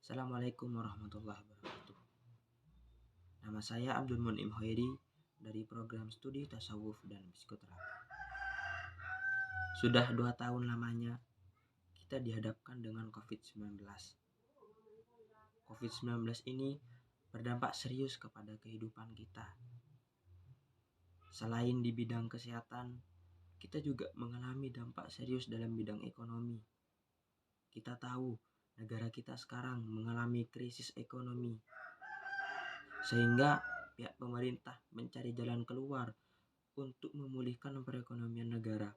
Assalamualaikum warahmatullahi wabarakatuh. Nama saya Abdul Munim Hoiri dari program studi Tasawuf dan Psikoterapi. Sudah 2 tahun lamanya kita dihadapkan dengan COVID-19. COVID-19 ini berdampak serius kepada kehidupan kita. Selain di bidang kesehatan, kita juga mengalami dampak serius dalam bidang ekonomi. Kita tahu negara kita sekarang mengalami krisis ekonomi, sehingga pihak pemerintah mencari jalan keluar untuk memulihkan perekonomian negara.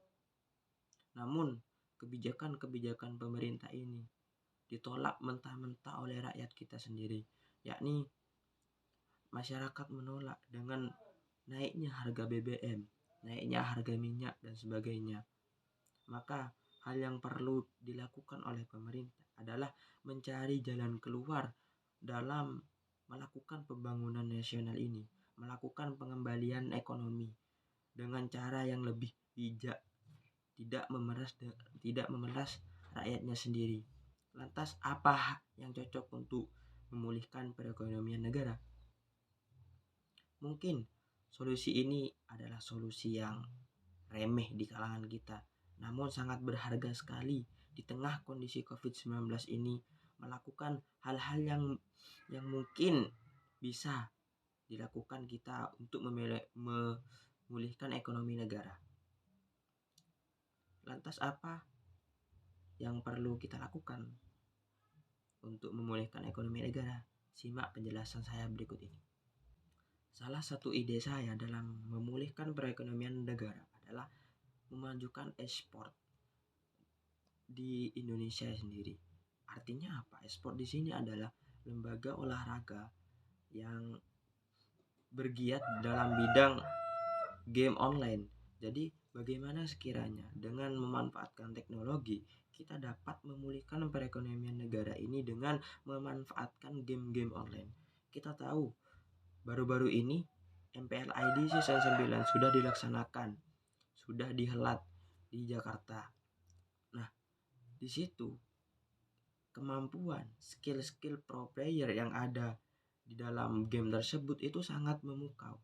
Namun, kebijakan-kebijakan pemerintah ini ditolak mentah-mentah oleh rakyat kita sendiri, yakni masyarakat menolak dengan naiknya harga BBM, naiknya harga minyak dan sebagainya. Maka hal yang perlu dilakukan oleh pemerintah adalah mencari jalan keluar dalam melakukan pembangunan nasional ini, melakukan pengembalian ekonomi dengan cara yang lebih bijak, tidak memeras rakyatnya sendiri. Lantas apa yang cocok untuk memulihkan perekonomian negara? Mungkin solusi ini adalah solusi yang remeh di kalangan kita, namun sangat berharga sekali di tengah kondisi COVID-19 ini, melakukan hal-hal yang mungkin bisa dilakukan kita untuk memulihkan ekonomi negara. Lantas apa yang perlu kita lakukan untuk memulihkan ekonomi negara? Simak penjelasan saya berikut ini. Salah satu ide saya dalam memulihkan perekonomian negara adalah memajukan ekspor di Indonesia sendiri. Artinya apa? Ekspor di sini adalah lembaga olahraga yang bergiat dalam bidang game online. Jadi bagaimana sekiranya dengan memanfaatkan teknologi kita dapat memulihkan perekonomian negara ini dengan memanfaatkan game-game online. Kita tahu baru-baru ini MPLID Season 9 sudah dilaksanakan, sudah dihelat di Jakarta. Nah, di situ kemampuan, skill-skill pro player yang ada di dalam game tersebut itu sangat memukau.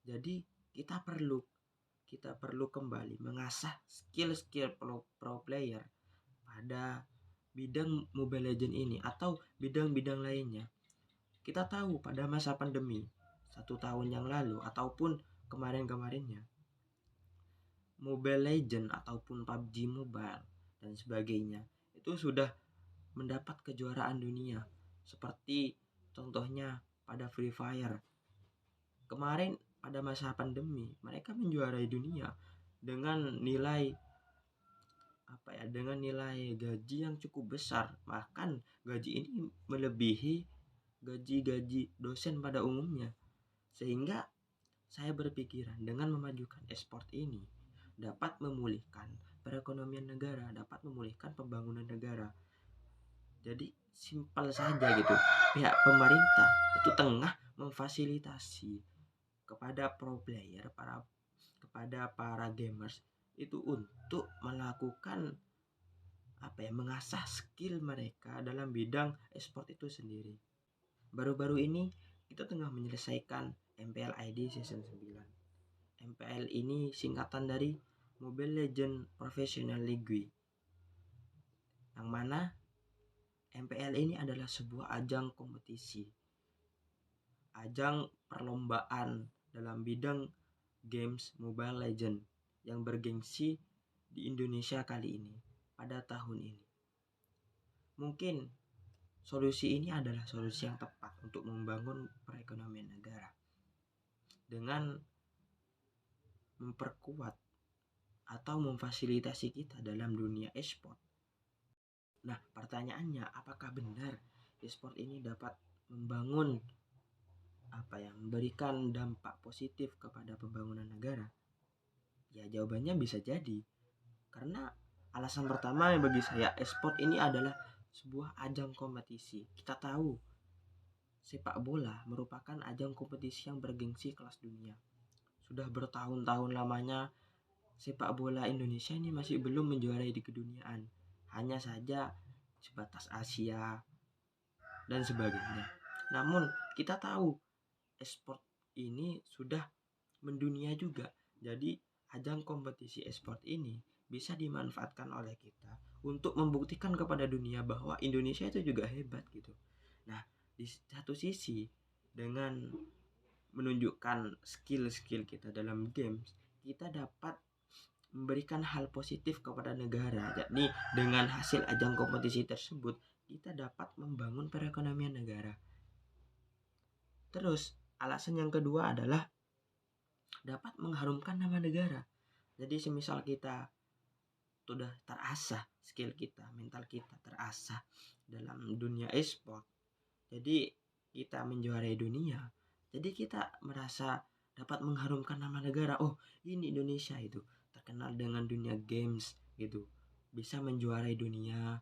Jadi kita perlu kembali mengasah skill-skill pro player pada bidang Mobile Legends ini atau bidang-bidang lainnya. Kita tahu pada masa pandemi 1 tahun yang lalu ataupun kemarin-kemarinnya, Mobile Legends ataupun PUBG Mobile dan sebagainya itu sudah mendapat kejuaraan dunia, seperti contohnya pada Free Fire. Kemarin pada masa pandemi mereka menjuarai dunia dengan nilai gaji yang cukup besar. Bahkan gaji ini melebihi gaji dosen pada umumnya. Sehingga saya berpikiran dengan memajukan e-sport ini dapat memulihkan perekonomian negara, dapat memulihkan pembangunan negara. Jadi simpel saja gitu. Pihak pemerintah itu tengah memfasilitasi kepada pro player, kepada para gamers itu untuk melakukan mengasah skill mereka dalam bidang e-sport itu sendiri. Baru-baru ini kita tengah menyelesaikan MPLID Season 9. MPL ini singkatan dari Mobile Legends Professional League, yang mana MPL ini adalah sebuah ajang kompetisi, ajang perlombaan dalam bidang games Mobile Legends yang bergengsi di Indonesia kali ini pada tahun ini. Mungkin solusi ini adalah solusi yang tepat untuk membangun perekonomian negara dengan memperkuat atau memfasilitasi kita dalam dunia e-sport. Nah, pertanyaannya, apakah benar e-sport ini dapat memberikan dampak positif kepada pembangunan negara? Ya, jawabannya bisa jadi. Karena alasan pertama yang bagi saya, e-sport ini adalah sebuah ajang kompetisi. Kita tahu sepak bola merupakan ajang kompetisi yang bergengsi kelas dunia. Sudah bertahun-tahun lamanya sepak bola Indonesia ini masih belum menjuarai di keduniaan. Hanya saja sebatas Asia, dan sebagainya. Namun kita tahu e-sport ini sudah mendunia juga. Jadi ajang kompetisi e-sport ini bisa dimanfaatkan oleh kita untuk membuktikan kepada dunia bahwa Indonesia itu juga hebat gitu. Nah, di satu sisi dengan menunjukkan skill-skill kita dalam games, kita dapat memberikan hal positif kepada negara, yakni dengan hasil ajang kompetisi tersebut kita dapat membangun perekonomian negara. Terus alasan yang kedua adalah dapat mengharumkan nama negara. Jadi semisal kita sudah terasah skill kita, mental kita terasah dalam dunia e-sport, jadi kita menjuarai dunia, jadi kita merasa dapat mengharumkan nama negara. Oh, ini Indonesia itu terkenal dengan dunia games gitu, bisa menjuarai dunia.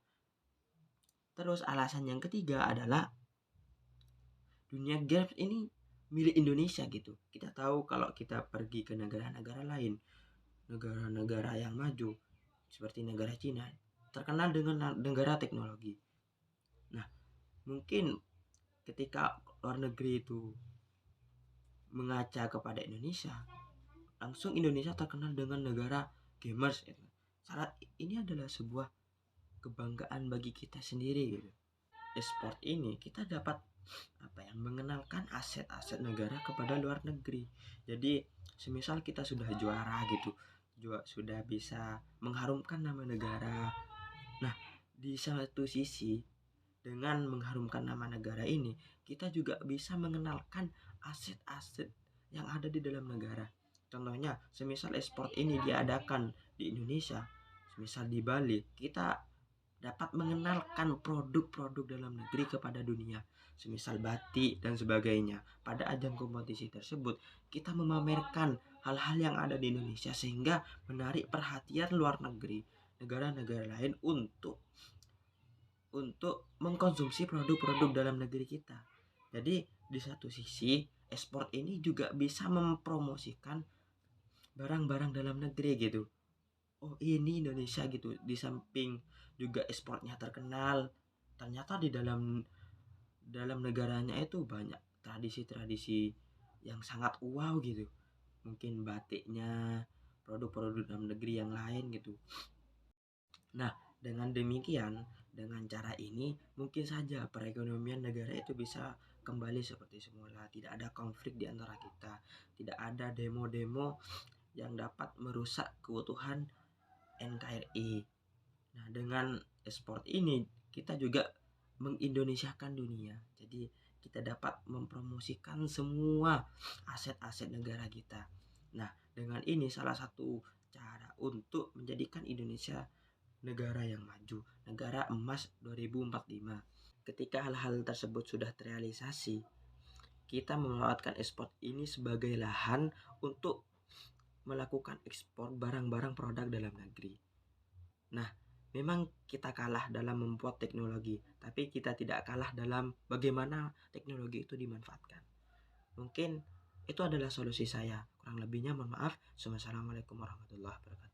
Terus alasan yang ketiga adalah dunia games ini milik Indonesia gitu. Kita tahu kalau kita pergi ke negara-negara lain, negara-negara yang maju seperti negara Cina, terkenal dengan negara teknologi. Nah, mungkin ketika luar negeri itu mengaca kepada Indonesia, langsung Indonesia terkenal dengan negara gamers gitu. Saat ini adalah sebuah kebanggaan bagi kita sendiri gitu. E-sport ini kita dapat mengenalkan aset-aset negara kepada luar negeri. Jadi semisal kita sudah juara gitu, sudah bisa mengharumkan nama negara. Nah, di satu sisi dengan mengharumkan nama negara ini, kita juga bisa mengenalkan aset-aset yang ada di dalam negara. Contohnya, semisal e-sport ini diadakan di Indonesia, semisal di Bali, kita dapat mengenalkan produk-produk dalam negeri kepada dunia, semisal batik dan sebagainya. Pada ajang kompetisi tersebut, kita memamerkan hal-hal yang ada di Indonesia sehingga menarik perhatian luar negeri, negara-negara lain untuk mengkonsumsi produk-produk dalam negeri kita. Jadi di satu sisi e-sport ini juga bisa mempromosikan barang-barang dalam negeri gitu. Oh, ini Indonesia gitu. Di samping juga e-sportnya terkenal, ternyata di dalam negaranya itu banyak tradisi-tradisi yang sangat wow gitu. Mungkin batiknya, produk-produk dalam negeri yang lain gitu. Nah, dengan demikian, dengan cara ini mungkin saja perekonomian negara itu bisa kembali seperti semula. Tidak ada konflik di antara kita, tidak ada demo-demo yang dapat merusak keutuhan NKRI. Nah, dengan e-sport ini kita juga mengindonesiakan dunia. Jadi kita dapat mempromosikan semua aset-aset negara kita. Nah, dengan ini salah satu cara untuk menjadikan Indonesia negara yang maju, negara emas 2045. Ketika hal-hal tersebut sudah terrealisasi, kita memanfaatkan e-sport ini sebagai lahan untuk melakukan ekspor barang-barang produk dalam negeri. Nah, memang kita kalah dalam membuat teknologi, tapi kita tidak kalah dalam bagaimana teknologi itu dimanfaatkan. Mungkin itu adalah solusi saya. Kurang lebihnya mohon maaf. Wassalamualaikum warahmatullahi wabarakatuh.